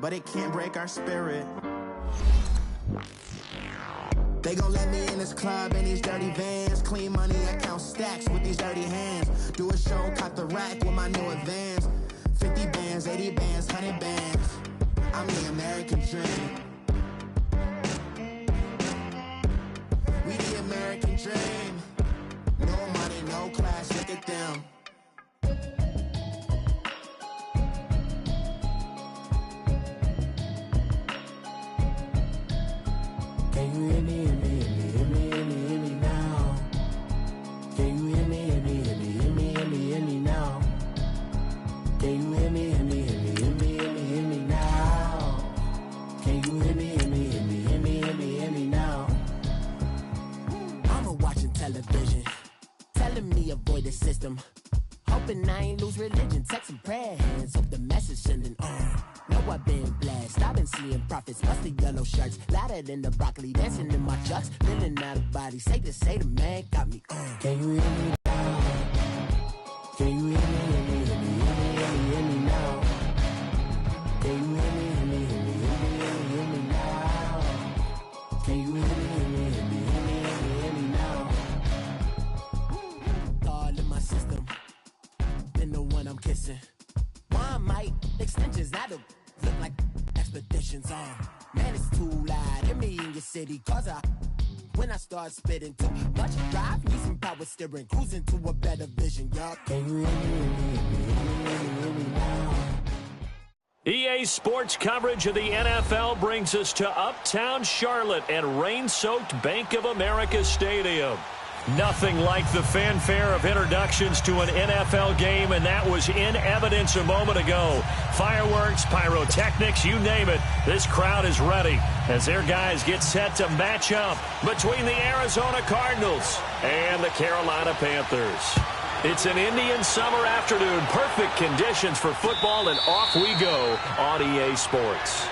but it can't break our spirit. They gon' let me in this club in these dirty vans. Clean money, I count stacks with these dirty hands. Do a show, cut the rack with my new advance. 50 bands, 80 bands, 100 bands. I'm the American dream. We the American dream. No money, no class, look at them. Can you hear me, hear me, hear me, hear me, hear me now? Can you hear me, hear me, hear me, hear me, hear me, hear me now? Can you hear me, hear me, hear me, hear me, hear me, hear me now? Can you hear me, hear me, hear me, hear me, hear me, hear me now? Mama watching television, telling me avoid the system. Hoping I ain't lose religion, texting prayer hands, hope the message sending on. Know I've been blessed, I've been seeing prophets, busted yellow shirts, louder than the broccoli, dancing in my chucks, feeling out of body, say the man got me on. Can you hear me now? Can you hear me, hear me, hear me, hear me, hear me, hear me now? Can you hear me, hear me, hear me, hear me, hear me, hear me now? Can you hear me, hear me, hear me, hear me, hear me, hear me now? All in my system, been the one I'm kissing. Why might extensions out of look like expeditions on? Man, it's too loud in me in your city, cause when I start spitting too much drive, need some power steering, cruising to a better vision, y'all. Can you hear me now? EA Sports coverage of the NFL brings us to Uptown Charlotte at rain-soaked Bank of America Stadium. Nothing like the fanfare of introductions to an NFL game, and that was in evidence a moment ago. Fireworks, pyrotechnics, you name it. This crowd is ready as their guys get set to match up between the Arizona Cardinals and the Carolina Panthers. It's an Indian summer afternoon. Perfect conditions for football, and off we go on EA Sports.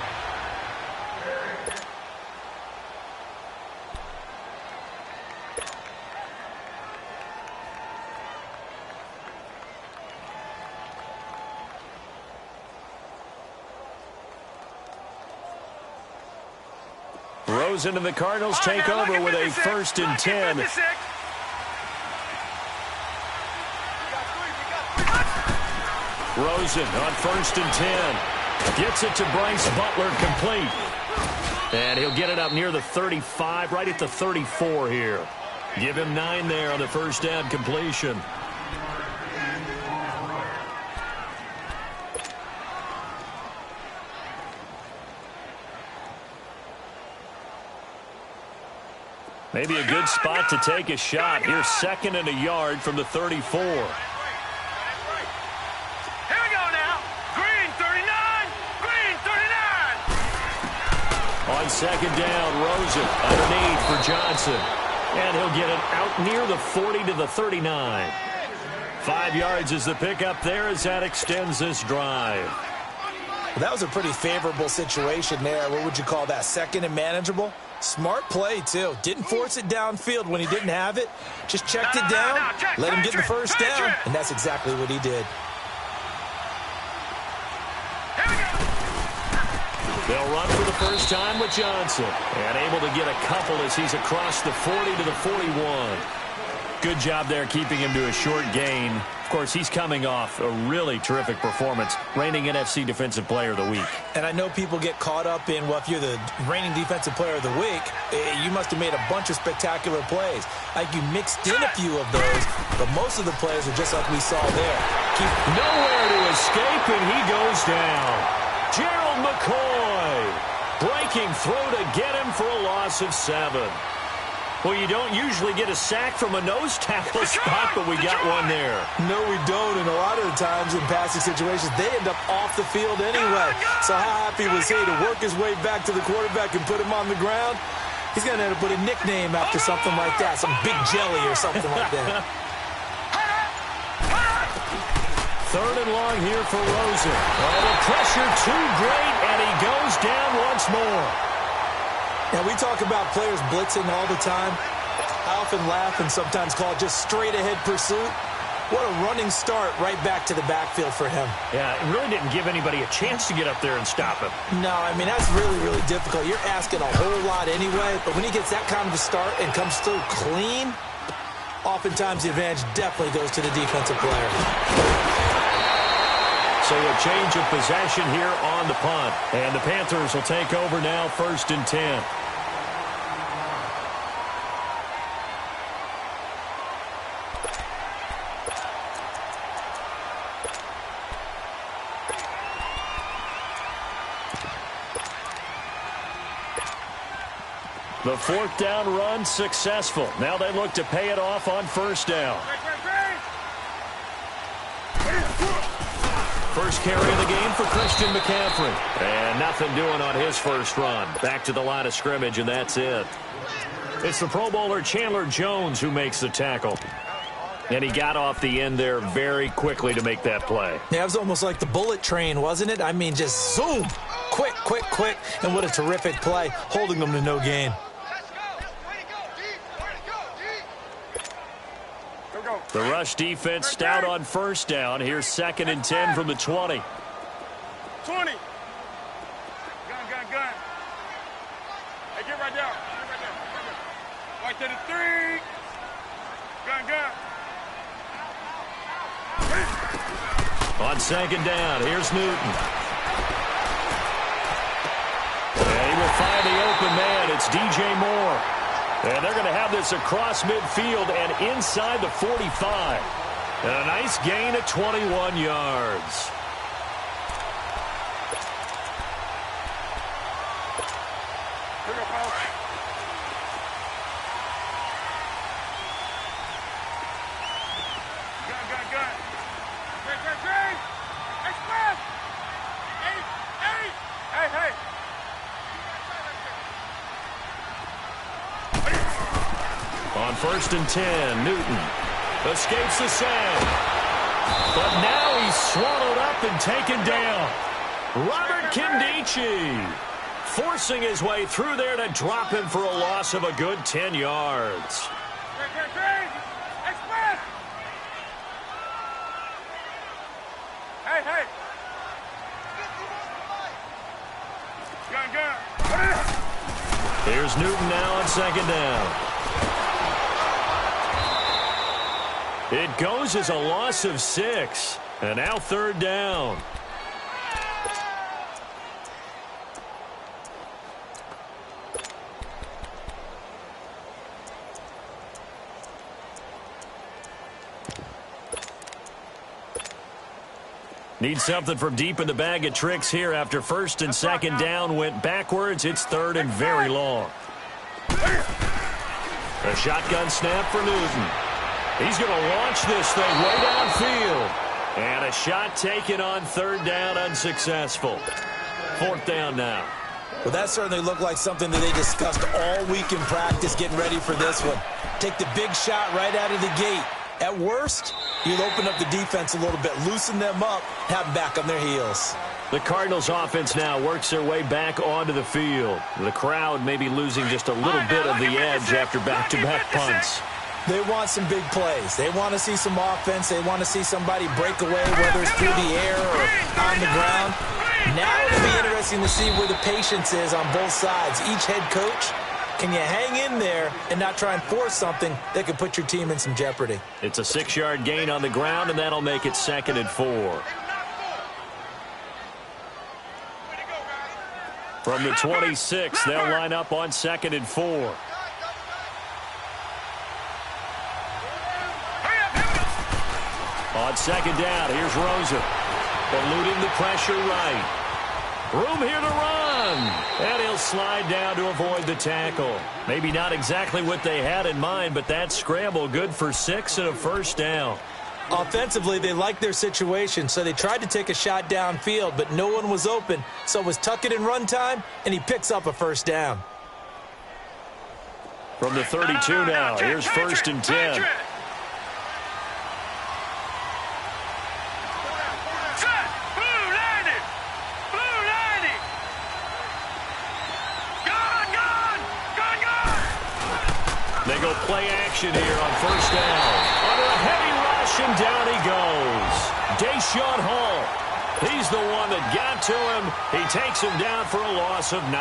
Rosen and the Cardinals take over with a 1st and 10. Rosen on 1st and 10. Gets it to Bryce Butler, complete. And he'll get it up near the 35, right at the 34 here. Give him 9 there on the first down completion. Maybe a good spot to take a shot. Here's 2nd and a yard from the 34. Here we go now. Green 39. Green 39. On 2nd down, Rosen underneath for Johnson. And he'll get it out near the 40 to the 39. 5 yards is the pickup there as that extends this drive. Well, that was a pretty favorable situation there. What would you call that? 2nd and manageable? Smart play, too. Didn't force it downfield when he didn't have it. Just checked it down, let him get the first down, and that's exactly what he did. They'll run for the first time with Johnson. And able to get a couple as he's across the 40 to the 41. Good job there keeping him to a short gain. Of course, he's coming off a really terrific performance, reigning NFC Defensive Player of the Week. And I know people get caught up in, well, if you're the reigning Defensive Player of the Week, you must have made a bunch of spectacular plays. Like you mixed in a few of those, but most of the plays are just like we saw there. Nowhere to escape, and he goes down. Gerald McCoy breaking through to get him for a loss of 7. Well, you don't usually get a sack from a nose tackle spot, but we got one there. No, we don't, and a lot of the times in passing situations, they end up off the field anyway. So how happy was he to work his way back to the quarterback and put him on the ground? He's going to end up with a nickname after something like that, some Big Jelly or something like that. 3rd and long here for Rosen. Oh, the pressure too great, and he goes down once more. Now, we talk about players blitzing all the time. I often laugh and sometimes call it just straight-ahead pursuit. What a running start right back to the backfield for him. Yeah, it really didn't give anybody a chance to get up there and stop him. No, I mean, that's really, really difficult. You're asking a whole lot anyway, but when he gets that kind of a start and comes through clean, oftentimes the advantage definitely goes to the defensive player. So a change of possession here on the punt. And the Panthers will take over now, 1st and 10. The 4th down run successful. Now they look to pay it off on 1st down. First carry of the game for Christian McCaffrey. And nothing doing on his first run. Back to the line of scrimmage, and that's it. It's the Pro Bowler Chandler Jones who makes the tackle. And he got off the end there very quickly to make that play. Yeah, it was almost like the bullet train, wasn't it? I mean, just zoom. Quick, quick, quick. And what a terrific play, holding them to no gain. The rush defense stout on 1st down. Here's 2nd and 10 from the 20. 20. Gun. Hey, get right down. Right to the 3. Gun. On 2nd down, here's Newton. And he will find the open man. It's DJ Moore. And they're going to have this across midfield and inside the 45. And a nice gain of 21 yards. Here we go, Paul. Gun. Great. Express. Eight. Hey. On 1st and 10, Newton escapes the sack. But now he's swallowed up and taken down. Robert Kindici forcing his way through there to drop him for a loss of a good 10 yards. Great. Express. Hey. Gun. Here's Newton now on 2nd down. It goes as a loss of 6. And now 3rd down. Need something from deep in the bag of tricks here after 1st and 2nd down went backwards. It's 3rd and very long. A shotgun snap for Newton. He's going to launch this thing way downfield. And a shot taken on 3rd down, unsuccessful. 4th down now. Well, that certainly looked like something that they discussed all week in practice getting ready for this one. Take the big shot right out of the gate. At worst, you'll open up the defense a little bit, loosen them up, have them back on their heels. The Cardinals offense now works their way back onto the field. The crowd may be losing just a little bit of the edge after back-to-back punts. They want some big plays. They want to see some offense. They want to see somebody break away, whether it's through the air or on the ground. Now it'll be interesting to see where the patience is on both sides. Each head coach, can you hang in there and not try and force something that could put your team in some jeopardy? It's a 6-yard gain on the ground, and that'll make it 2nd and 4. From the 26, they'll line up on 2nd and 4. On 2nd down, here's Rosen. Eluding the pressure right. Room here to run. And he'll slide down to avoid the tackle. Maybe not exactly what they had in mind, but that scramble good for 6 and a 1st down. Offensively, they liked their situation, so they tried to take a shot downfield, but no one was open. So it was tuck it and run time, and he picks up a 1st down. From the 32 now, here's 1st and 10. They go play action here on 1st down. Under a heavy rush, rush, and down he goes. Deshaun Hall. He's the one that got to him. He takes him down for a loss of 9.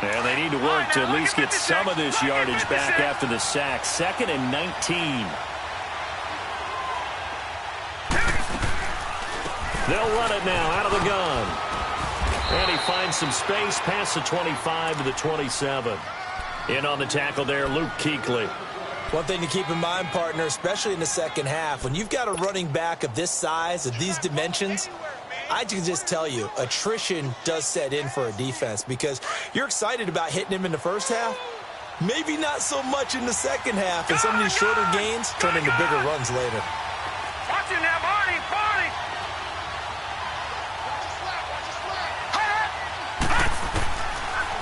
And they need to work to at least get some of this yardage back after the sack. 2nd and 19. They'll run it now out of the gun. And he finds some space past the 25 to the 27. In on the tackle there, Luke Kuechly. One thing to keep in mind, partner, especially in the second half, when you've got a running back of this size, of these dimensions, I can just tell you, attrition does set in for a defense because you're excited about hitting him in the first half. Maybe not so much in the second half, and some of these shorter gains turn into bigger runs later. Watch him now, Barney, Barney.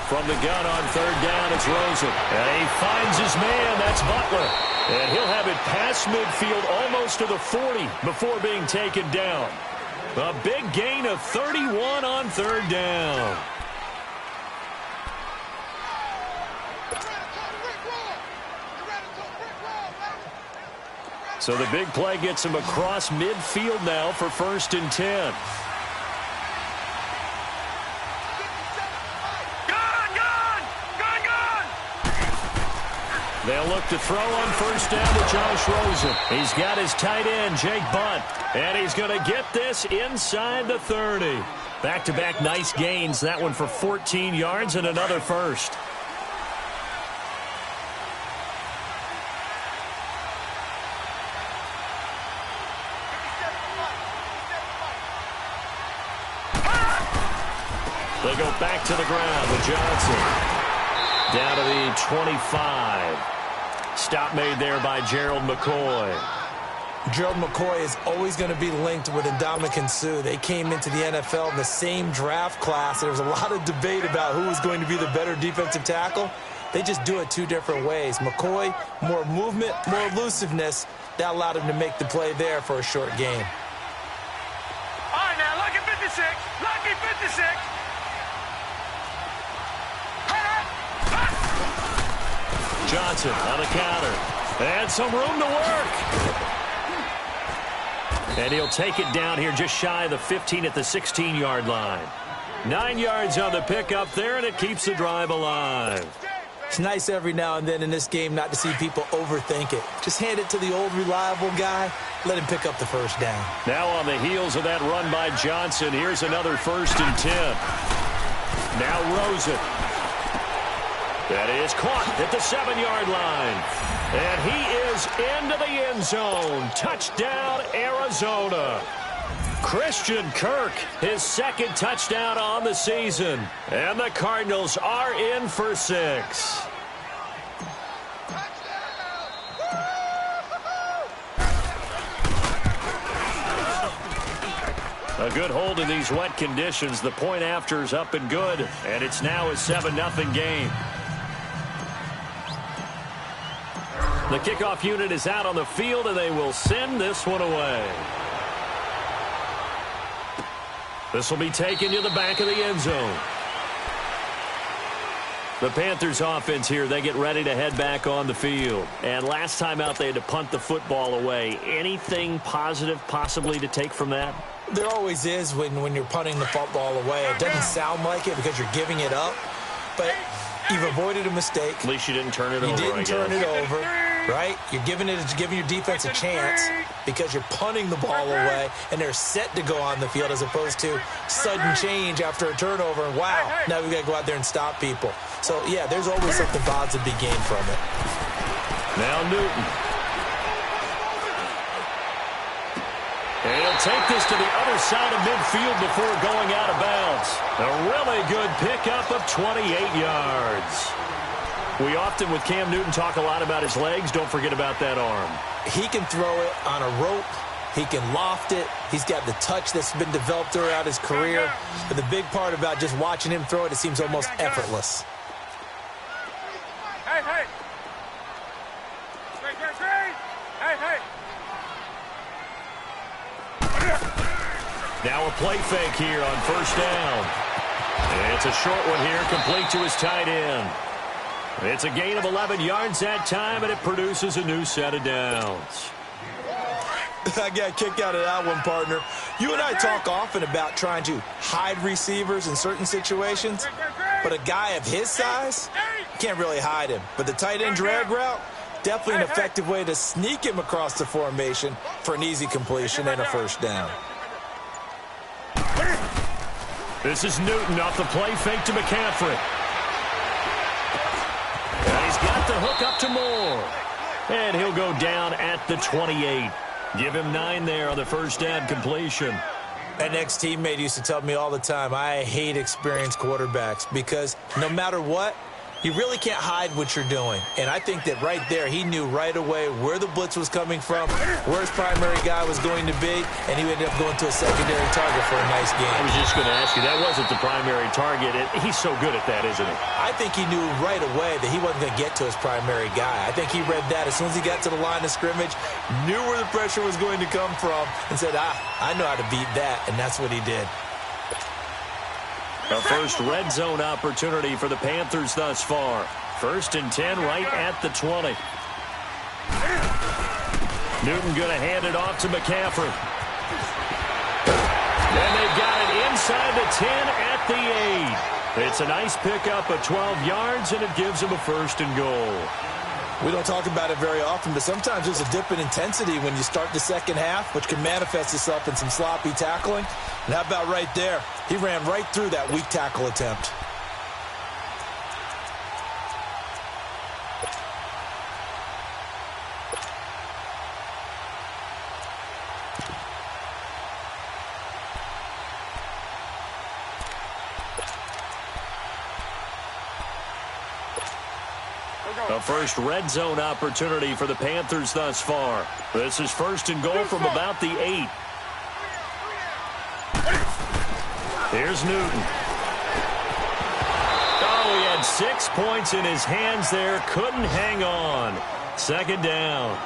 From the gun on 3rd down, it's Rosen. And he finds his man. That's Butler. And he'll have it past midfield almost to the 40 before being taken down. A big gain of 31 on 3rd down. So the big play gets him across midfield now for 1st and 10. They'll look to throw on 1st down to Josh Rosen. He's got his tight end, Jake Bunt. And he's going to get this inside the 30. Back-to-back nice gains. That one for 14 yards and another first. They go back to the ground with Johnson. Down to the 25. Stop made there by Gerald McCoy. Gerald McCoy is always going to be linked with Ndamukong Suh. They came into the NFL in the same draft class. There was a lot of debate about who was going to be the better defensive tackle. They just do it 2 different ways. McCoy, more movement, more elusiveness. That allowed him to make the play there for a short game. All right, now, lucky 56. Lucky 56. Johnson on the counter. And some room to work. And he'll take it down here just shy of the 15 at the 16-yard line. 9 yards on the pickup there, and it keeps the drive alive. It's nice every now and then in this game not to see people overthink it. Just hand it to the old reliable guy. Let him pick up the 1st down. Now on the heels of that run by Johnson, here's another 1st and 10. Now Rosen. That is caught at the 7-yard line. And he is into the end zone. Touchdown, Arizona. Christian Kirk, his 2nd touchdown on the season. And the Cardinals are in for 6. A good hold in these wet conditions. The point after is up and good. And it's now a 7-0 game. The kickoff unit is out on the field, and they will send this one away. This will be taken to the back of the end zone. The Panthers offense here, they get ready to head back on the field. And last time out, they had to punt the football away. Anything positive possibly to take from that? There always is when you're punting the football away. It doesn't sound like it because you're giving it up, but you've avoided a mistake. At least you didn't turn it over, You didn't turn it over, right? You're giving your defense a chance because you're punting the ball away, and they're set to go on the field as opposed to sudden change after a turnover. And wow, now we've got to go out there and stop people. So, yeah, there's always something positive to be gained from it. Now Newton. And he'll take this to the other side of midfield before going out of bounds. A really good pickup of 28 yards. We often, with Cam Newton, talk a lot about his legs. Don't forget about that arm. He can throw it on a rope. He can loft it. He's got the touch that's been developed throughout his career. But the big part about just watching him throw it, it seems almost effortless. Hey, hey. Hey, hey. Now a play fake here on 1st down. And it's a short one here, complete to his tight end. It's a gain of 11 yards that time, and it produces a new set of downs. I got a kick out of that one, partner. You and I talk often about trying to hide receivers in certain situations, but a guy of his size, you can't really hide him. But the tight end drag route, definitely an effective way to sneak him across the formation for an easy completion and a first down. This is Newton off the play fake to McCaffrey. And he's got the hook up to Moore. And he'll go down at the 28. Give him 9 there on the first down completion. An ex-teammate used to tell me all the time, I hate experienced quarterbacks because no matter what, you really can't hide what you're doing. And I think that right there, he knew right away where the blitz was coming from, where his primary guy was going to be, and he ended up going to a secondary target for a nice game. I was just going to ask you, that wasn't the primary target. He's so good at that, isn't he? I think he knew right away that he wasn't going to get to his primary guy. I think he read that as soon as he got to the line of scrimmage, knew where the pressure was going to come from, and said, I know how to beat that, and that's what he did. A first red zone opportunity for the Panthers thus far. 1st and 10 right at the 20. Newton going to hand it off to McCaffrey. And they've got it inside the 10 at the 8. It's a nice pickup of 12 yards, and it gives them a 1st and goal. We don't talk about it very often, but sometimes there's a dip in intensity when you start the second half, which can manifest itself in some sloppy tackling. And how about right there? He ran right through that weak tackle attempt. A first red zone opportunity for the Panthers thus far. This is 1st and goal from about the 8. Here's Newton. Oh, he had 6 points in his hands there. Couldn't hang on. 2nd down.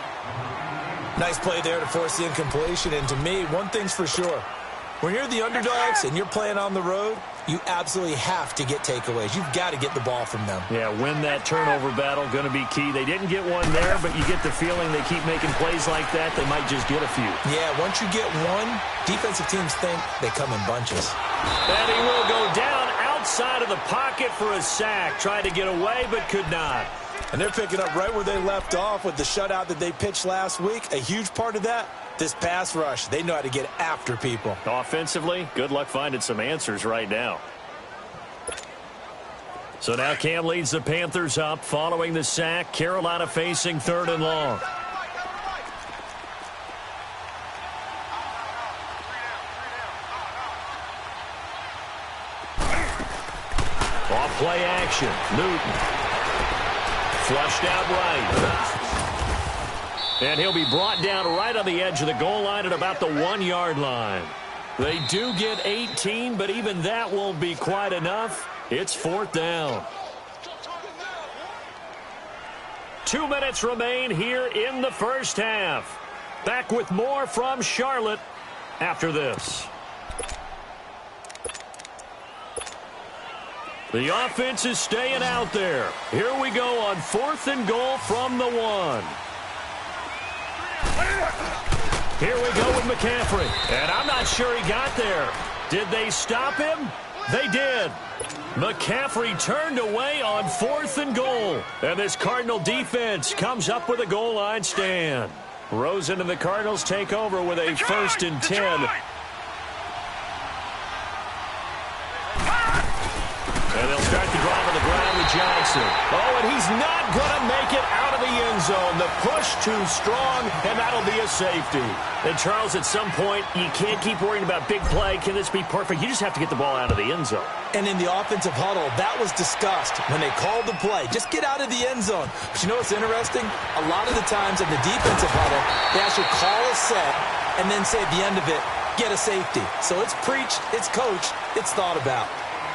Nice play there to force the incompletion. And to me, one thing's for sure. When you're the underdogs and you're playing on the road, you absolutely have to get takeaways. You've got to get the ball from them. Yeah, win that turnover battle, going to be key. They didn't get one there, but you get the feeling they keep making plays like that, they might just get a few. Yeah, once you get one, defensive teams think they come in bunches. And he will go down outside of the pocket for a sack. Tried to get away, but could not. And they're picking up right where they left off with the shutout that they pitched last week. A huge part of that, this pass rush. They know how to get after people. Offensively, good luck finding some answers right now. So now Cam leads the Panthers up following the sack. Carolina facing 3rd and long. Off play action. Newton. Flushed out right. And he'll be brought down right on the edge of the goal line at about the 1-yard line. They do get 18, but even that won't be quite enough. It's 4th down. 2 minutes remain here in the first half. Back with more from Charlotte after this. The offense is staying out there. Here we go on 4th and goal from the 1. Here we go with McCaffrey. And I'm not sure he got there. Did they stop him? They did. McCaffrey turned away on 4th and goal. And this Cardinal defense comes up with a goal line stand. Rosen and the Cardinals take over with a 1st and 10. And they'll start the drive on the ground with Johnson. Oh, and he's not going to make it out of the end zone. The push too strong, and that'll be a safety. And, Charles, at some point, you can't keep worrying about big play. Can this be perfect? You just have to get the ball out of the end zone. And in the offensive huddle, that was discussed when they called the play. Just get out of the end zone. But you know what's interesting? A lot of the times in the defensive huddle, they actually call a set and then say at the end of it, get a safety. So it's preached, it's coached, it's thought about.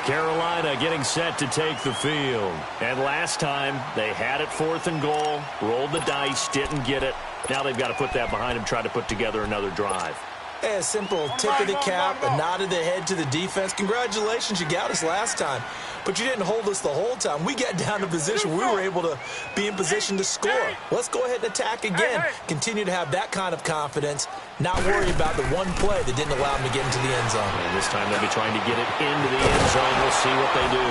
Carolina getting set to take the field. And last time, they had it 4th and goal, rolled the dice, didn't get it. Now they've got to put that behind them, try to put together another drive. Hey, a simple tip of the cap, a nod of the head to the defense. Congratulations, you got us last time. but you didn't hold us the whole time. We got down to position. We were able to be in position to score. Let's go ahead and attack again. Continue to have that kind of confidence, not worry about the one play that didn't allow them to get into the end zone. And this time they'll be trying to get it into the end zone. We'll see what they do.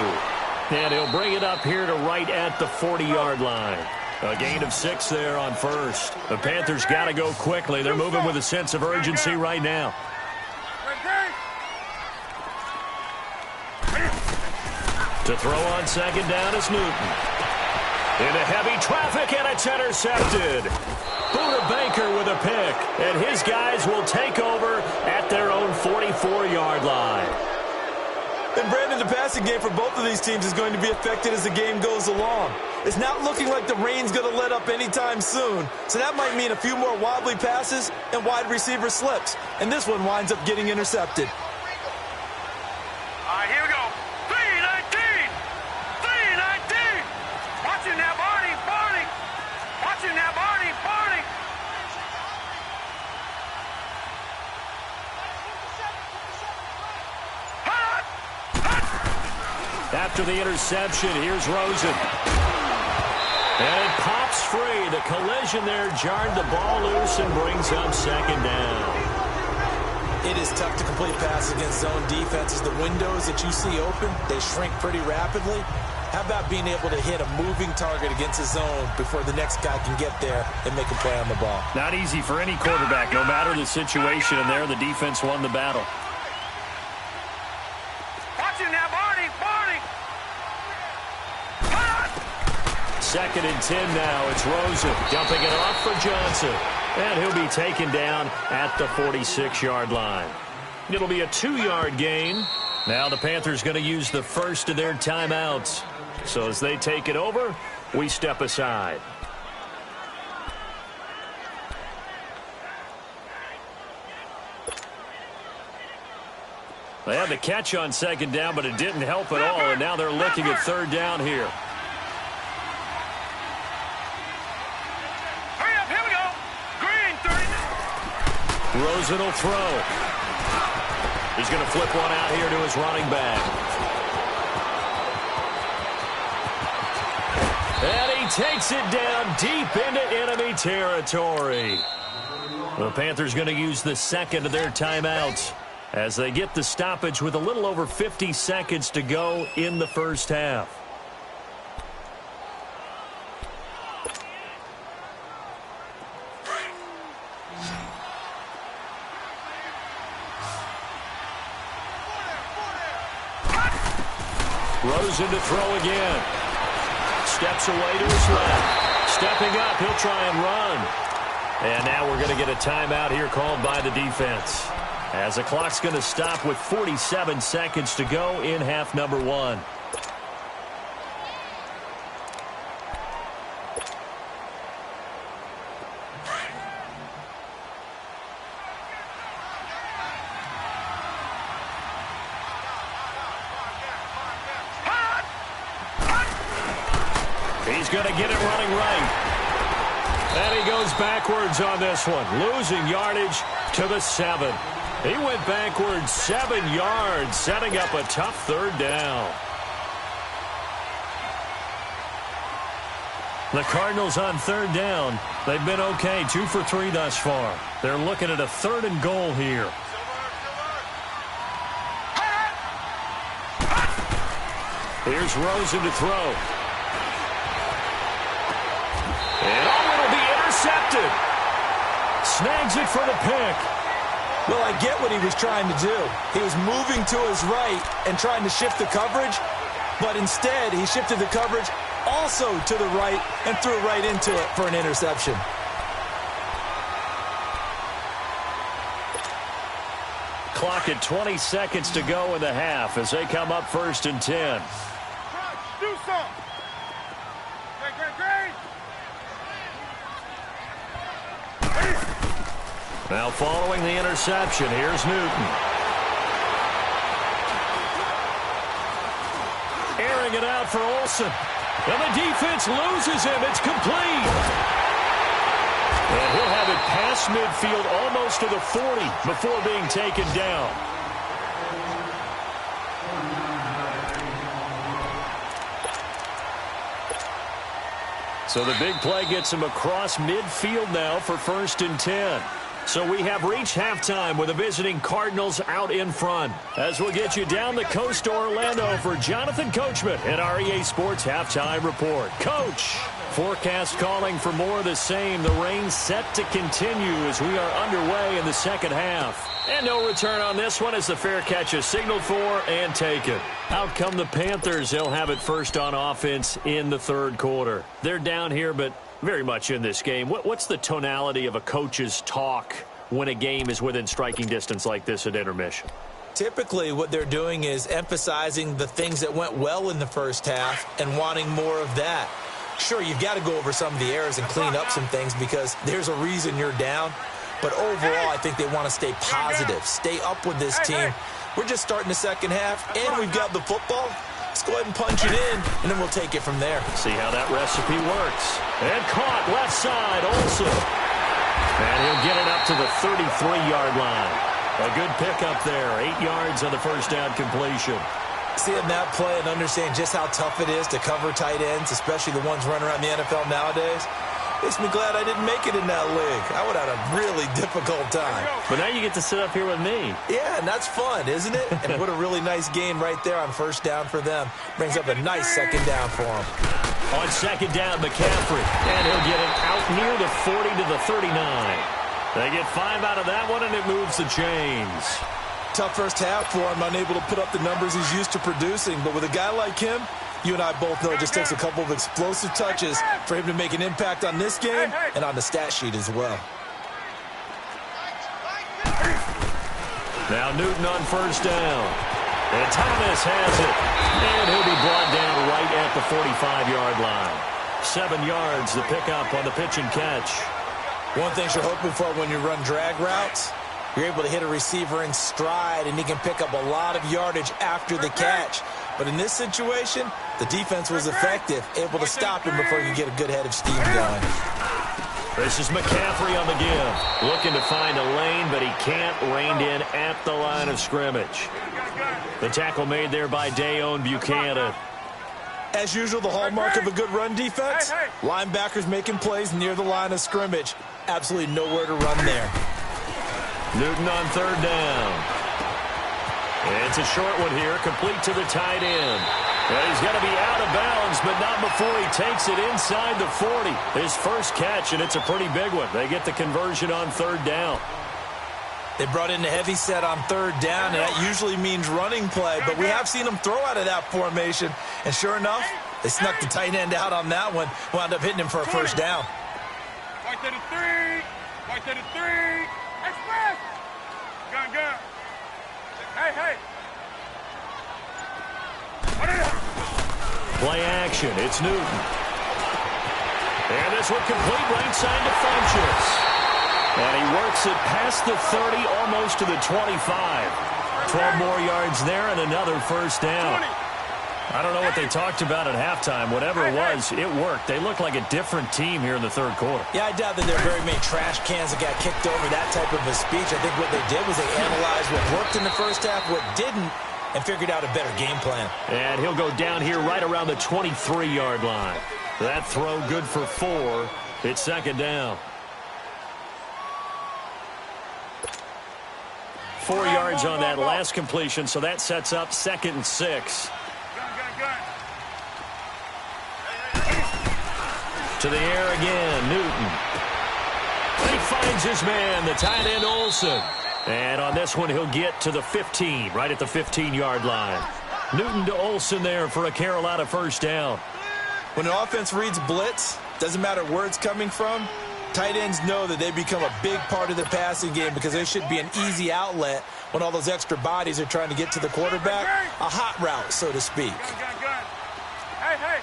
And he'll bring it up here to right at the 40-yard line. A gain of 6 there on first. The Panthers got to go quickly. They're moving with a sense of urgency right now. To throw on second down is Newton. Into heavy traffic, and it's intercepted. Buda Baker with a pick, and his guys will take over at their own 44-yard line. And Brandon, the passing game for both of these teams is going to be affected as the game goes along. It's not looking like the rain's going to let up anytime soon, so that might mean a few more wobbly passes and wide receiver slips. And this one winds up getting intercepted. All right, here we go. 3-19. 3-19. Watching that, Barney. Barney. Watching that, Barney. Barney. After the interception, here's Rosen. And it pops free. The collision there jarred the ball loose and brings up second down. It is tough to complete passes against zone defenses. The windows that you see open, they shrink pretty rapidly. How about being able to hit a moving target against a zone before the next guy can get there and make a play on the ball? Not easy for any quarterback, no matter the situation. And there, the defense won the battle. Watching that, Barney. Barney. Second and 10 now. It's Rosen dumping it off for Johnson. And he'll be taken down at the 46-yard line. It'll be a 2-yard gain. Now the Panthers going to use the first of their timeouts. So as they take it over, we step aside. They had the catch on second down, but it didn't help at all. And now they're looking at third down here. Hurry up, here we go. Green, 30. Rosen will throw. He's going to flip one out here to his running back. And he takes it down deep into enemy territory. The Panthers going to use the second of their timeouts as they get the stoppage with a little over 50 seconds to go in the first half. Rosen to throw again. Steps away to his left. Stepping up, he'll try and run. And now we're going to get a timeout here called by the defense, as the clock's going to stop with 47 seconds to go in half number 1. He's going to get it running right. And he goes backwards on this one, losing yardage to the 7. He went backwards 7 yards, setting up a tough third down. The Cardinals on third down. They've been okay, 2 for 3 thus far. They're looking at a 3rd and goal here. Here's Rosen to throw. And it'll be intercepted. Snags it for the pick. Well, I get what he was trying to do. He was moving to his right and trying to shift the coverage, but instead he shifted the coverage also to the right and threw right into it for an interception. Clock at 20 seconds to go in the half as they come up 1st and 10. Do something. Great. Now following the interception, here's Newton. Airing it out for Olsen. And the defense loses him. It's complete. And he'll have it past midfield almost to the 40 before being taken down. So the big play gets him across midfield now for 1st and 10. So we have reached halftime with the visiting Cardinals out in front. As we'll get you down the coast to Orlando for Jonathan Coachman at our EA Sports Halftime Report. Coach, forecast calling for more of the same. The rain set to continue as we are underway in the second half. And no return on this one as the fair catch is signaled for and taken. Out come the Panthers. They'll have it first on offense in the third quarter. They're down here, but very much in this game. What's the tonality of a coach's talk when a game is within striking distance like this at intermission? Typically, what they're doing is emphasizing the things that went well in the first half and wanting more of that. Sure, you've got to go over some of the errors and clean up some things because there's a reason you're down. But overall, I think they want to stay positive, stay up with this team. We're just starting the second half, and we've got the football. Let's go ahead and punch it in, and then we'll take it from there. See how that recipe works. And caught left side, Olsen. And he'll get it up to the 33-yard line. A good pickup there, 8 yards on the first down completion. Seeing that play and understanding just how tough it is to cover tight ends, especially the ones running around the NFL nowadays, makes me glad I didn't make it in that league. I would have had a really difficult time. But now you get to sit up here with me. Yeah, and that's fun, isn't it? And what a really nice gain right there on first down for them. Brings up a nice second down for them. On second down, McCaffrey. And he'll get it out near the 40 to the 39. They get 5 out of that one, and it moves the chains. Tough first half for him, unable to put up the numbers he's used to producing. But with a guy like him, you and I both know it just takes a couple of explosive touches for him to make an impact on this game and on the stat sheet as well. Now Newton on first down. And Thomas has it. And he'll be brought down right at the 45-yard line. 7 yards, the pickup on the pitch and catch. One thing you're hoping for when you run drag routes, you're able to hit a receiver in stride, and he can pick up a lot of yardage after the catch. But in this situation, the defense was effective, able to stop him before he could get a good head of steam going. This is McCaffrey on the give. Looking to find a lane, but he can't. Reined in at the line of scrimmage. The tackle made there by Dayon Buchanan. As usual, the hallmark of a good run defense, linebackers making plays near the line of scrimmage. Absolutely nowhere to run there. Newton on third down. It's a short one here, complete to the tight end. And he's going to be out of bounds, but not before he takes it inside the 40. His first catch, and it's a pretty big one. They get the conversion on third down. They brought in the heavy set on third down, and that usually means running play, but we have seen them throw out of that formation. And sure enough, they snuck the tight end out on that one, wound up hitting him for a first down. Right to the 3. Right to the 3. Express. Gun. Hey. Play action. It's Newton. And this one complete right side to Funchess. And he works it past the 30, almost to the 25. 12 more yards there and another first down. I don't know what they talked about at halftime. Whatever it was, it worked. They look like a different team here in the third quarter. Yeah, I doubt that there are very many trash cans that got kicked over, that type of a speech. I think what they did was they analyzed what worked in the first half, what didn't, and figured out a better game plan. And he'll go down here right around the 23-yard line. That throw good for 4. It's second down. 4 yards on that last completion, so that sets up 2nd and 6. To the air again, Newton. He finds his man, the tight end Olsen. And on this one, he'll get to the 15, right at the 15-yard line. Newton to Olsen there for a Carolina first down. When an offense reads blitz, doesn't matter where it's coming from, tight ends know that they become a big part of the passing game because there should be an easy outlet when all those extra bodies are trying to get to the quarterback. A hot route, so to speak. Hey.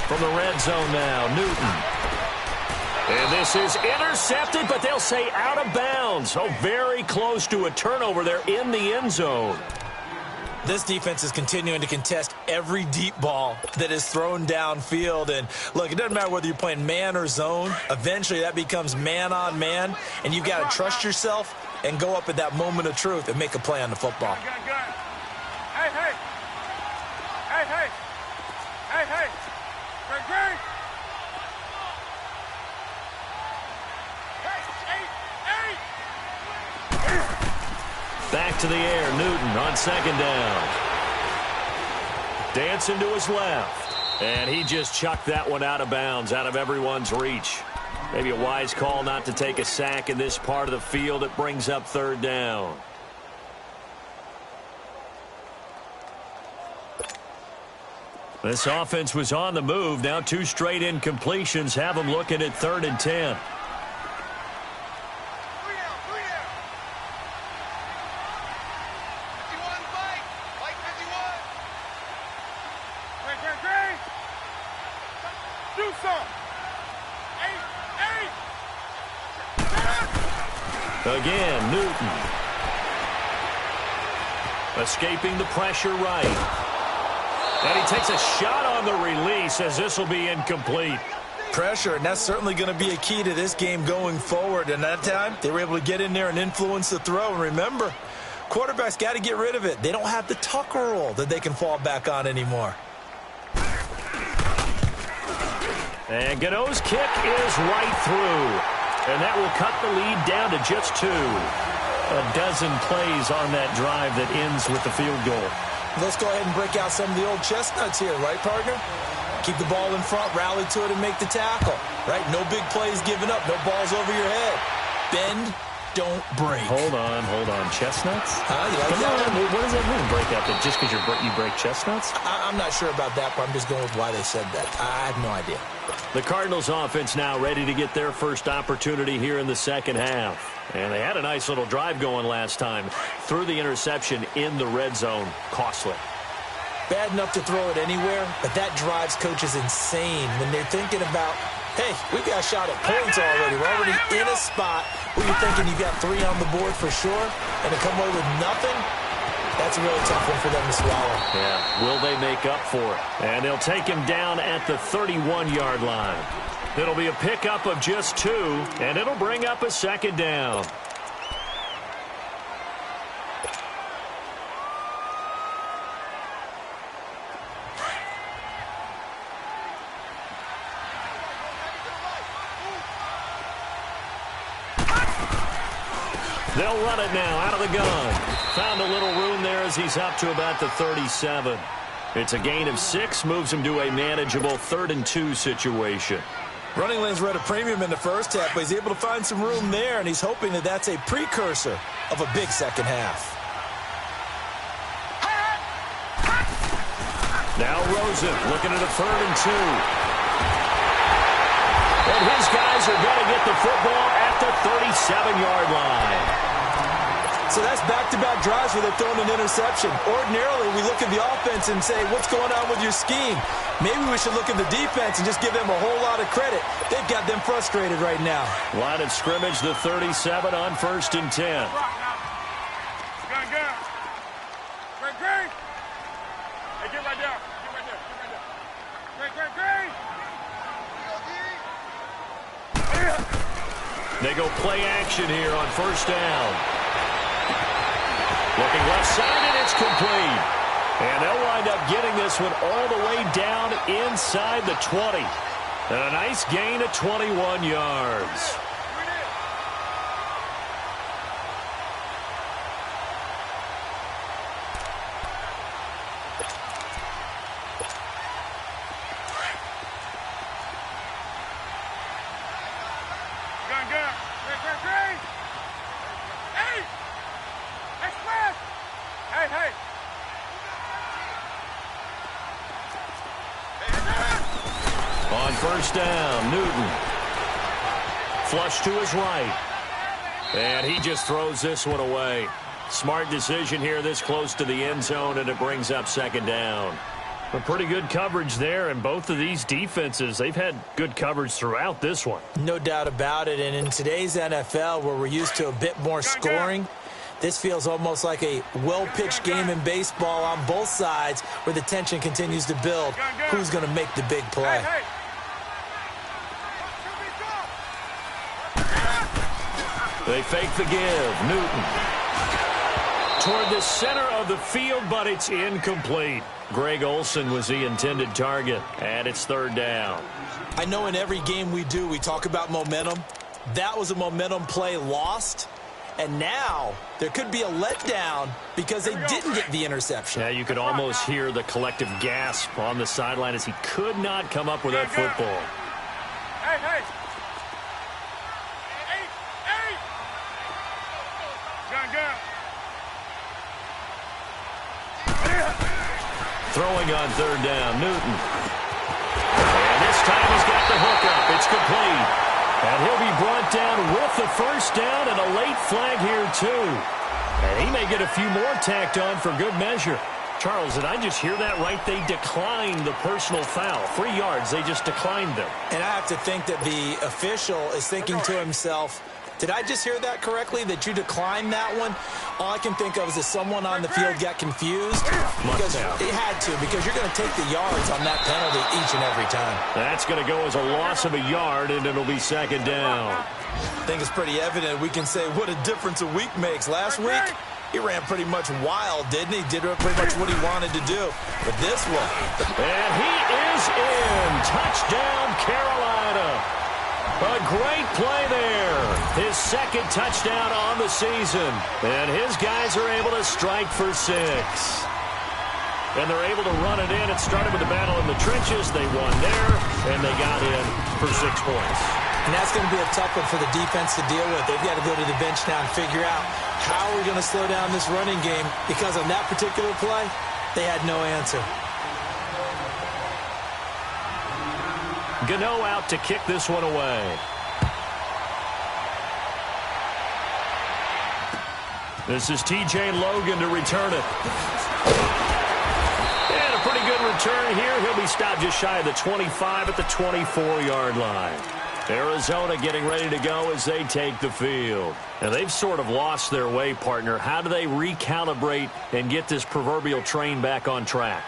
From the red zone now, Newton. And this is intercepted, but they'll say out of bounds. Oh, very close to a turnover there in the end zone. This defense is continuing to contest every deep ball that is thrown downfield. And, look, it doesn't matter whether you're playing man or zone. Eventually, that becomes man-on-man, and you've got to trust yourself and go up at that moment of truth and make a play on the football. Hey. hey. Hey, hey. Greg. Back to the air, Newton on second down. Dancing to his left. And he just chucked that one out of bounds, out of everyone's reach. Maybe a wise call not to take a sack in this part of the field. It brings up third down. This offense was on the move. Now 2 straight incompletions have them looking at 3rd and 10. Again, Newton. Escaping the pressure right. And he takes a shot on the release as this will be incomplete. Pressure, and that's certainly going to be a key to this game going forward. And that time, they were able to get in there and influence the throw. And remember, quarterbacks got to get rid of it. They don't have the tuck roll that they can fall back on anymore. And Gano's kick is right through. And that will cut the lead down to just 2. A dozen plays on that drive that ends with the field goal. Let's go ahead and break out some of the old chestnuts here, right, partner? Keep the ball in front, rally to it, and make the tackle, right? No big plays given up, no balls over your head. Bend, don't break. Hold on. Chestnuts? You like that one? What does that mean, break out? That just because you break chestnuts? I'm not sure about that, but I'm just going with why they said that. I have no idea. The Cardinals offense now ready to get their first opportunity here in the second half. And they had a nice little drive going last time. Threw the interception in the red zone. Costly. Bad enough to throw it anywhere, but that drives coaches insane when they're thinking about, hey, we've got a shot at points already. We're already in a spot where you're thinking you've got 3 on the board for sure, and to come away with nothing, that's a really tough one for them to swallow. Yeah, will they make up for it? And they'll take him down at the 31-yard line. It'll be a pickup of just 2, and it'll bring up a second down. They'll run it now out of the gun. Found a little room there as he's up to about the 37. It's a gain of 6, moves him to a manageable 3rd and 2 situation. Running lanes were at a premium in the first half, but he's able to find some room there, and he's hoping that that's a precursor of a big second half. Now Rosen looking at a 3rd and 2. And his guys are going to get the football at the 37-yard line. So that's back-to-back drives where they're throwing an interception. Ordinarily, we look at the offense and say, what's going on with your scheme? Maybe we should look at the defense and just give them a whole lot of credit. They've got them frustrated right now. Line of scrimmage, the 37 on 1st and 10. Gun. Greg. Hey, get right there. Greg. They go play action here on 1st down. Looking left side, and it's complete. And they'll wind up getting this one all the way down inside the 20. And a nice gain of 21 yards. Greg. Hey! Express! Hey! On 1st down, Newton. Flush to his right. And he just throws this one away. Smart decision here this close to the end zone, and it brings up 2nd down. A pretty good coverage there, and both of these defenses, they've had good coverage throughout this one. No doubt about it, and in today's NFL, where we're used to a bit more scoring, this feels almost like a well-pitched game in baseball on both sides where the tension continues to build. Who's going to make the big play? They fake the give. Newton. toward the center of the field, but it's incomplete. Greg Olsen was the intended target, and it's third down. I know in every game we do, we talk about momentum. That was a momentum play lost. And now there could be a letdown because they didn't get the interception. Yeah, you could almost hear the collective gasp on the sideline as he could not come up with that football. Hey, hey. Hey, hey. Gun. Throwing on third down, Newton. And this time he's got the hook up. It's complete. And he'll be brought down with the first down and a late flag here, too. And he may get a few more tacked on for good measure. Charles, did I just hear that right? They declined the personal foul. 3 yards, they just declined them. And I have to think that the official is thinking to himself, did I just hear that correctly, that you declined that one? All I can think of is that someone on the field got confused. Because it had to, because you're going to take the yards on that penalty each and every time. That's going to go as a loss of a yard, and it'll be second down. I think it's pretty evident. We can say what a difference a week makes. Last week, he ran pretty much wild, didn't he? Did pretty much what he wanted to do. But this one. And he is in. Touchdown, Carolina. A great play there. His second touchdown on the season. And his guys are able to strike for 6. And they're able to run it in. It started with the battle in the trenches. They won there, and they got in for 6 points. And that's going to be a tough one for the defense to deal with. They've got to go to the bench now and figure out how are we going to slow down this running game, because on that particular play, they had no answer. Gano out to kick this one away. This is T.J. Logan to return it. And a pretty good return here. He'll be stopped just shy of the 25 at the 24-yard line. Arizona getting ready to go as they take the field. Now, they've sort of lost their way, partner. How do they recalibrate and get this proverbial train back on track?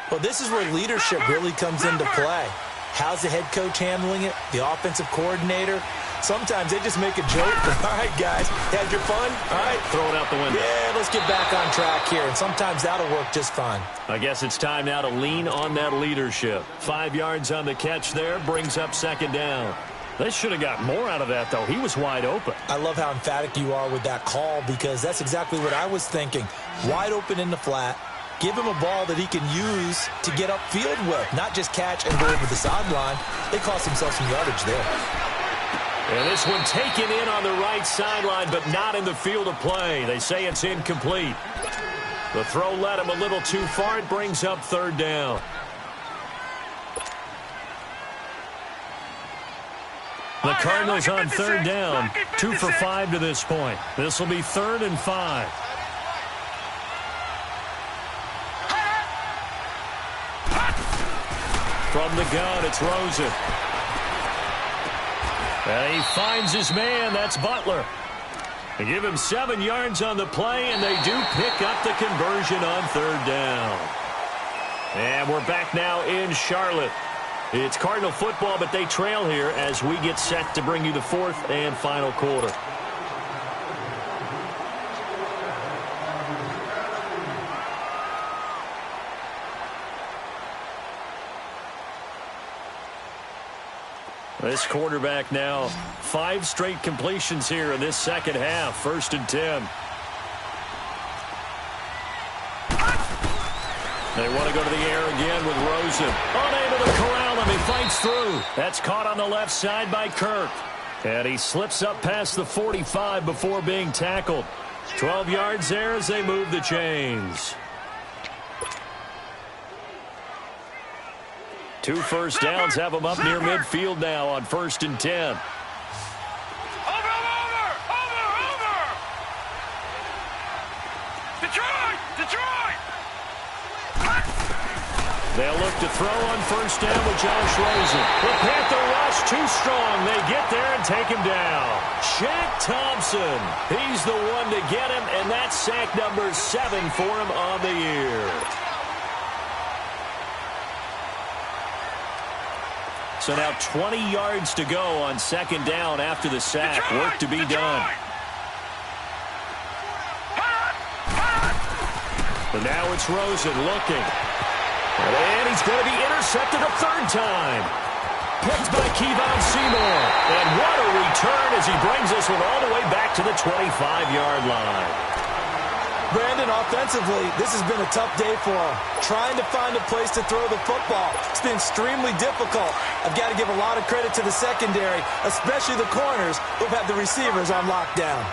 Well, this is where leadership really comes into play. How's the head coach handling it? The offensive coordinator? Sometimes they just make a joke. All right, guys, had your fun? All right. Throw it out the window. Yeah, let's get back on track here. And sometimes that'll work just fine. I guess it's time now to lean on that leadership. 5 yards on the catch there brings up second down. They should have got more out of that, though. He was wide open. I love how emphatic you are with that call, because that's exactly what I was thinking. Wide open in the flat. Give him a ball that he can use to get upfield with, not just catch and go over the sideline. They cost themselves some yardage there. And this one taken in on the right sideline, but not in the field of play. They say it's incomplete. The throw led him a little too far. It brings up third down. The Cardinals on third down. 2 for 5 to this point. This will be 3rd and 5. From the gun, it's Rosen. And he finds his man. That's Butler. They give him 7 yards on the play, and they do pick up the conversion on third down. And we're back now in Charlotte. It's Cardinal football, but they trail here as we get set to bring you the 4th and final quarter. This quarterback now, 5 straight completions here in this second half. 1st and 10. They want to go to the air again with Rosen. Unable to corral him. He fights through. That's caught on the left side by Kirk. And he slips up past the 45 before being tackled. 12 yards there as they move the chains. 2 first downs have them up near midfield now on 1st and 10. Over! Detroit! They'll look to throw on 1st down with Josh Rosen. The Panther rush too strong. They get there and take him down. Shaq Thompson. He's the one to get him, and that's sack number 7 for him on the year. So now 20 yards to go on 2nd down after the sack. Work to be done. And now it's Rosen looking. And he's going to be intercepted a third time. Picked by Kevon Seymour. And what a return as he brings this one all the way back to the 25-yard line. Brandon, offensively, this has been a tough day for him. Trying to find a place to throw the football. It's been extremely difficult. I've got to give a lot of credit to the secondary, especially the corners who've had the receivers on lockdown.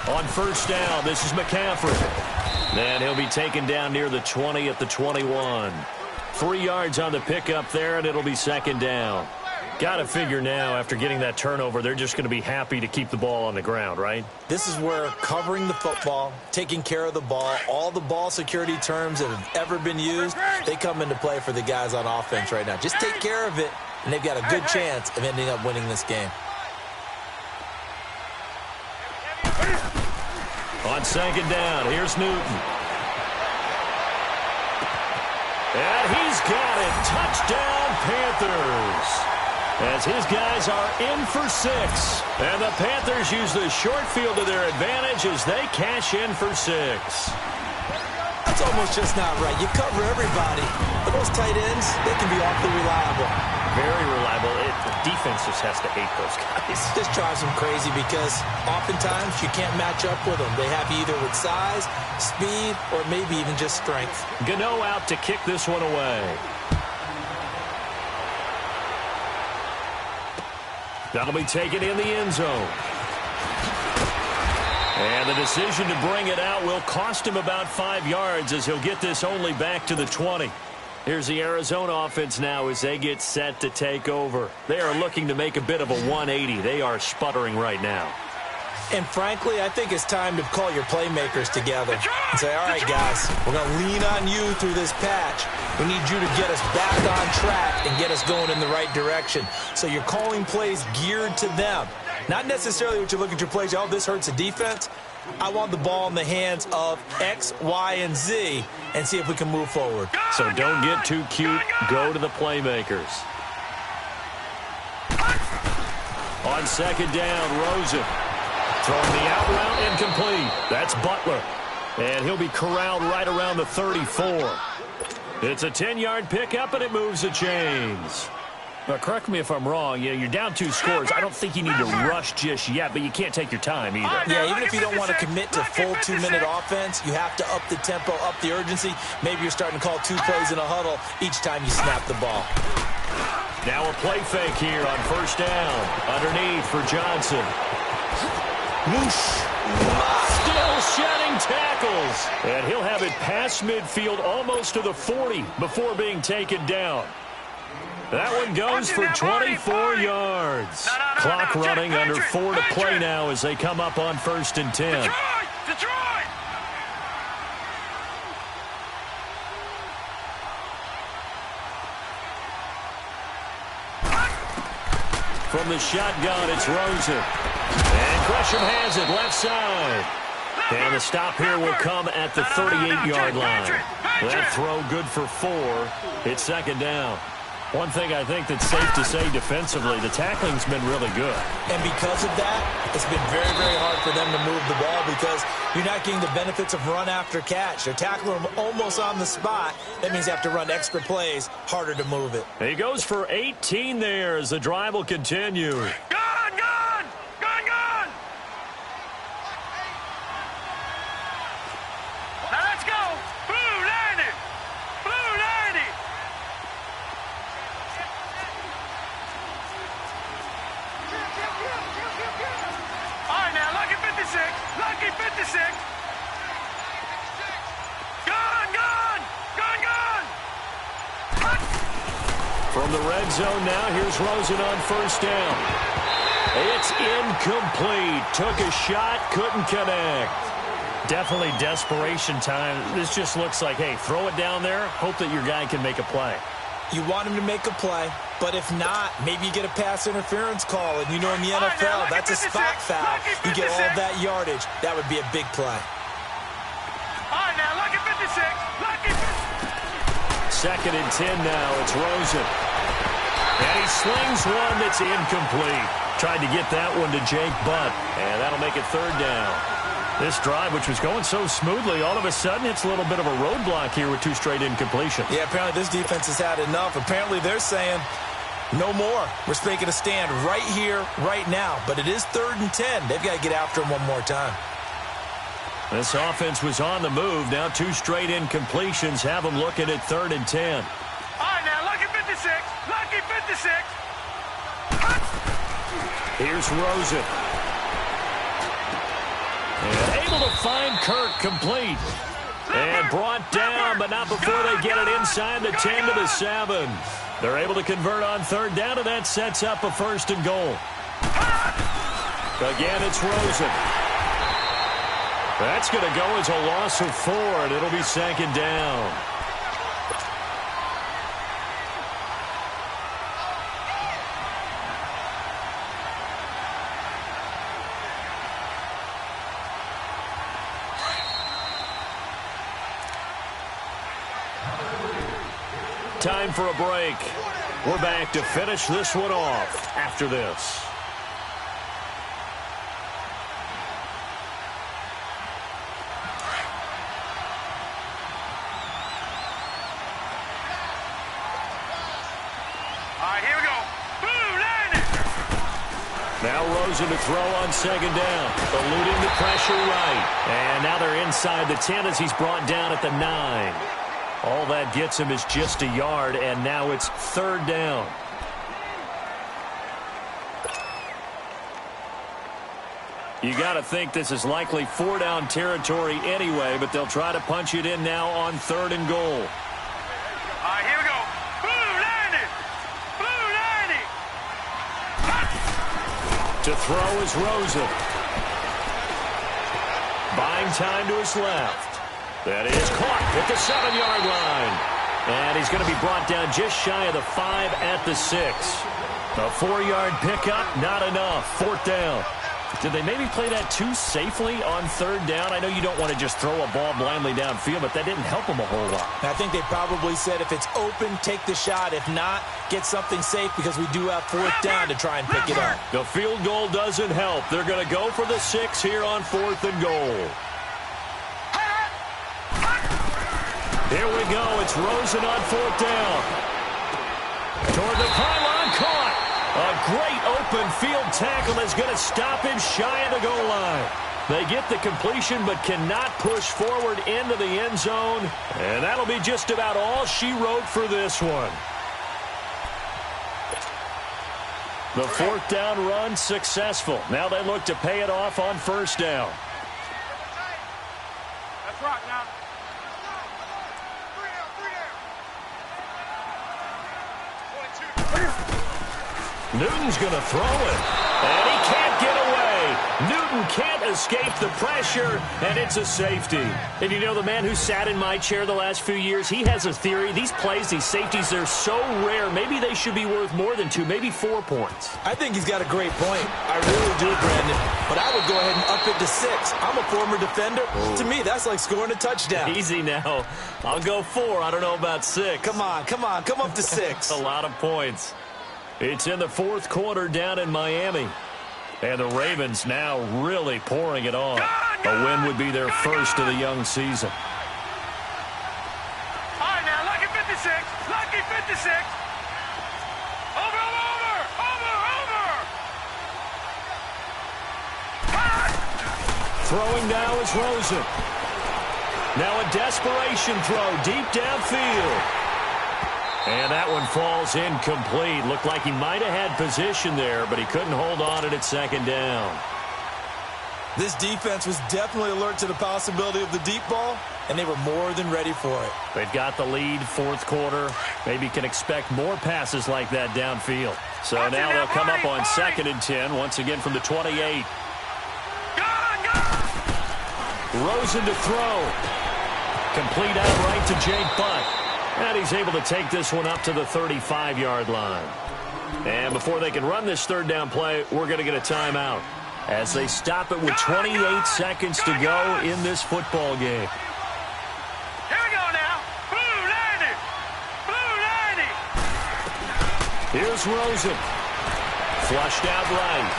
On first down, this is McCaffrey. And he'll be taken down near the 20 at the 21. 3 yards on the pickup there, and it'll be second down. Got to figure now, after getting that turnover, they're just going to be happy to keep the ball on the ground, right? This is where covering the football, taking care of the ball, all the ball security terms that have ever been used, they come into play for the guys on offense right now. Just take care of it, and they've got a good chance of ending up winning this game. On second down, here's Newton. And he's got it. Touchdown, Panthers. As his guys are in for 6. And the Panthers use the short field to their advantage as they cash in for 6. That's almost just not right. You cover everybody. But those tight ends, they can be awfully reliable. Very reliable. The defense just has to hate those guys. This drives them crazy because oftentimes you can't match up with them. They have you either with size, speed, or maybe even just strength. Gano out to kick this one away. That'll be taken in the end zone. And the decision to bring it out will cost him about 5 yards as he'll get this only back to the 20. Here's the Arizona offense now as they get set to take over. They are looking to make a bit of a 180. They are sputtering right now. And frankly, I think it's time to call your playmakers together and say, all right, guys, we're going to lean on you through this patch. We need you to get us back on track and get us going in the right direction. So you're calling plays geared to them. Not necessarily what you look at your plays, oh, this hurts the defense. I want the ball in the hands of X, Y, and Z and see if we can move forward. So don't get too cute. Go to the playmakers. On second down, Rosen. Throwing the out route incomplete. That's Butler. And he'll be corralled right around the 34. It's a 10-yard pickup, and it moves the chains. Now, correct me if I'm wrong. You're down 2 scores. I don't think you need to rush just yet, but you can't take your time either. Yeah, even if you don't want to commit to full 2-minute offense, you have to up the tempo, up the urgency. Maybe you're starting to call 2 plays in a huddle each time you snap the ball. Now a play fake here on first down. Underneath for Johnson. Whoosh. Still shedding tackles. And he'll have it past midfield almost to the 40 before being taken down. That one goes for 24 yards. Clock running under 4 to play now as they come up on first and 10. Detroit! From the shotgun, it's Rosen. And Gresham has it left side. And the stop here will come at the 38-yard line. That throw good for 4. It's second down. One thing I think that's safe to say defensively, the tackling's been really good. And because of that, it's been very, very hard for them to move the ball because you're not getting the benefits of run after catch. They're tackling them almost on the spot. That means you have to run extra plays, harder to move it. He goes for 18 there as the drive will continue. Gone! Gone! Gone! Gone! Now let's go! Blue 90! Blue 90! All right, now, lucky 56. Lucky 56. Gone! Gone! Gone! Gone! From the red zone now, here's Rosen on first down. It's incomplete. Took a shot, couldn't connect. Definitely desperation time. This just looks like, hey, throw it down there, hope that your guy can make a play. You want him to make a play, but if not, maybe you get a pass interference call, and you know in the NFL, that's a spot foul. You get all of that yardage. That would be a big play. All right, now, lucky 56. Lucky 56. Second and 10 now. It's Rosen. And he he slings one that's incomplete. Tried to get that one to Jake Butt, and that'll make it third down. This drive, which was going so smoothly, all of a sudden it's a little bit of a roadblock here with 2 straight incompletions. Yeah, apparently this defense has had enough. Apparently they're saying no more. We're making a stand right here, right now. But it is 3rd and 10. They've got to get after him one more time. This offense was on the move. Now 2 straight incompletions have them looking at 3rd and 10. All right, now, lucky 56. Lucky 56. Here's Rosen. And able to find Kirk complete. And brought down, but not before they get it inside the 10 to the 7. They're able to convert on 3rd down, and that sets up a 1st and goal. Again, it's Rosen. That's going to go as a loss of 4, and it'll be 2nd down. Time for a break. We're back to finish this one off after this. All right, here we go. Boom, landed. Now Rosen to throw on 2nd down. Eluding the pressure right. And now they're inside the 10 as he's brought down at the 9. All that gets him is just a yard, and now it's 3rd down. You got to think this is likely 4-down territory anyway, but they'll try to punch it in now on 3rd and goal. All right, here we go. Boom, landed. Boom, landed. To throw is Rosen. Buying time to his left. That is caught at the 7-yard line. And he's going to be brought down just shy of the 5 at the 6. A 4-yard pickup, not enough. 4th down. Did they maybe play that too safely on 3rd down? I know you don't want to just throw a ball blindly downfield, but that didn't help them a whole lot. I think they probably said if it's open, take the shot. If not, get something safe because we do have 4th down to try and pick it up. The field goal doesn't help. They're going to go for the 6 here on 4th and goal. Here we go. It's Rosen on 4th down. Toward the pylon, caught. A great open field tackle is going to stop him shy of the goal line. They get the completion but cannot push forward into the end zone. And that'll be just about all she wrote for this one. The 4th down run successful. Now they look to pay it off on 1st down. Let's rock now. Newton's going to throw it, and he can't get away. Newton can't escape the pressure, and it's a safety. And you know, the man who sat in my chair the last few years, he has a theory. These plays, these safeties, they're so rare. Maybe they should be worth more than 2, maybe 4 points. I think he's got a great point. I really do, Brandon. But I would go ahead and up it to 6. I'm a former defender. To me, that's like scoring a touchdown. Easy now. I'll go 4. I don't know about 6. Come on. Come up to 6. A lot of points. It's in the 4th quarter down in Miami. And the Ravens now really pouring it on. A win would be their first of the young season. All right, now, lucky 56. Lucky 56. Over. Throwing now is Rosen. Now a desperation throw deep downfield. And that one falls incomplete. Looked like he might have had position there, but he couldn't hold on it at 2nd down. This defense was definitely alert to the possibility of the deep ball, and they were more than ready for it. They've got the lead, 4th quarter. Maybe can expect more passes like that downfield. So now they'll come up on 2nd and 10, once again from the 28. Rosen to throw. Complete outright to Jake Butt. And he's able to take this one up to the 35-yard line. And before they can run this 3rd down play, we're going to get a timeout as they stop it with 28 seconds to go in this football game. Here we go now. Blue 90. Blue 90. Here's Rosen. Flushed out right.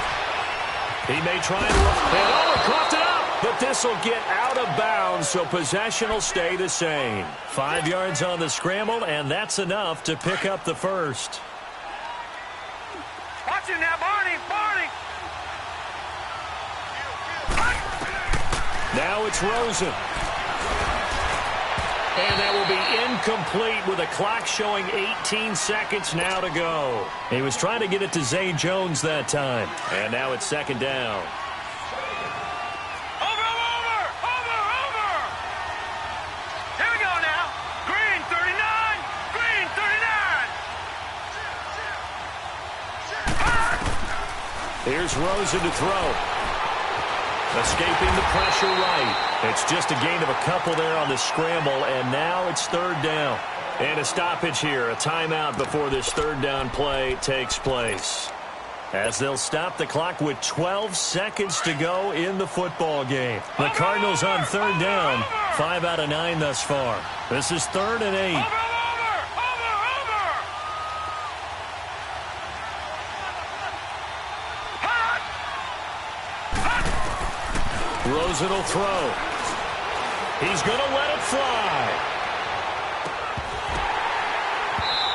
He may try and run. Coughed it up. But this will get out of bounds, so possession will stay the same. 5 yards on the scramble, and that's enough to pick up the first. Watch him now, Barney. Now it's Rosen. And that will be incomplete with a clock showing 18 seconds now to go. He was trying to get it to Zay Jones that time. And now it's second down. Here's Rosen to throw. Escaping the pressure right. It's just a gain of a couple there on the scramble, and now it's third down. And a stoppage here, a timeout before this third down play takes place. As they'll stop the clock with 12 seconds to go in the football game. The Cardinals on third down, 5 out of 9 thus far. This is 3rd and 8. Rosen will throw. He's going to let it fly.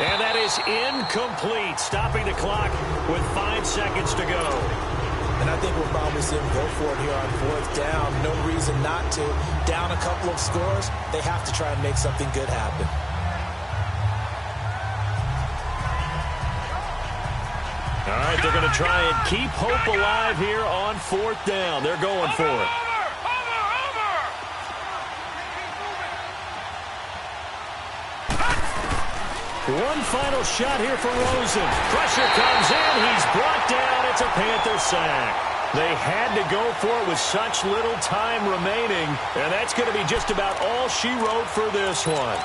And that is incomplete, stopping the clock with 5 seconds to go. And I think we'll probably see him go for it here on 4th down. No reason not to. Down a couple of scores, they have to try and make something good happen. All right, they're going to try and keep hope alive here on 4th down. They're going for it. One final shot here for Rosen. Pressure comes in. He's brought down. It's a Panther sack. They had to go for it with such little time remaining, and that's going to be just about all she wrote for this one.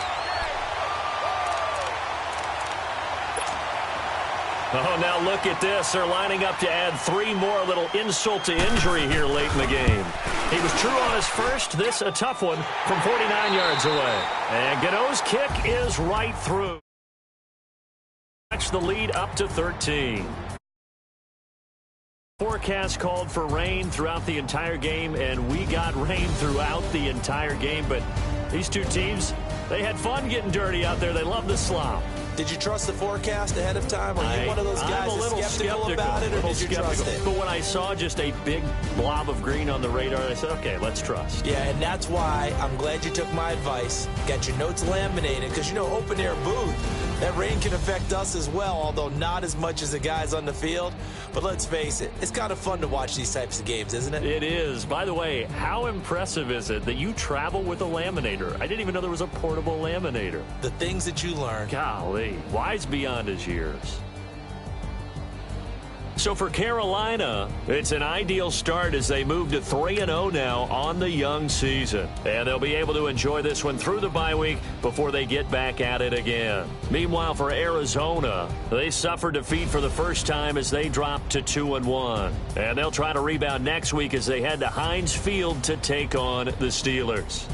Oh, now look at this. They're lining up to add 3 more, a little insult to injury here late in the game. He was true on his first. This a tough one from 49 yards away. And Gano's kick is right through. That's the lead up to 13. Forecast called for rain throughout the entire game, and we got rain throughout the entire game. But these two teams, they had fun getting dirty out there. They love the slop. Did you trust the forecast ahead of time? Are you one of those guys that's skeptical about it, or did you trust it? But when I saw just a big blob of green on the radar, I said, okay, let's trust. Yeah, and that's why I'm glad you took my advice. Get your notes laminated, because, you know, open-air booth, that rain can affect us as well, although not as much as the guys on the field. But let's face it, it's kind of fun to watch these types of games, isn't it? It is. By the way, how impressive is it that you travel with a laminator? I didn't even know there was a portable laminator. The things that you learn. Golly. Wise beyond his years. So for Carolina, it's an ideal start as they move to 3-0 now on the young season. And they'll be able to enjoy this one through the bye week before they get back at it again. Meanwhile, for Arizona, they suffered defeat for the first time as they dropped to 2-1. And they'll try to rebound next week as they head to Heinz Field to take on the Steelers.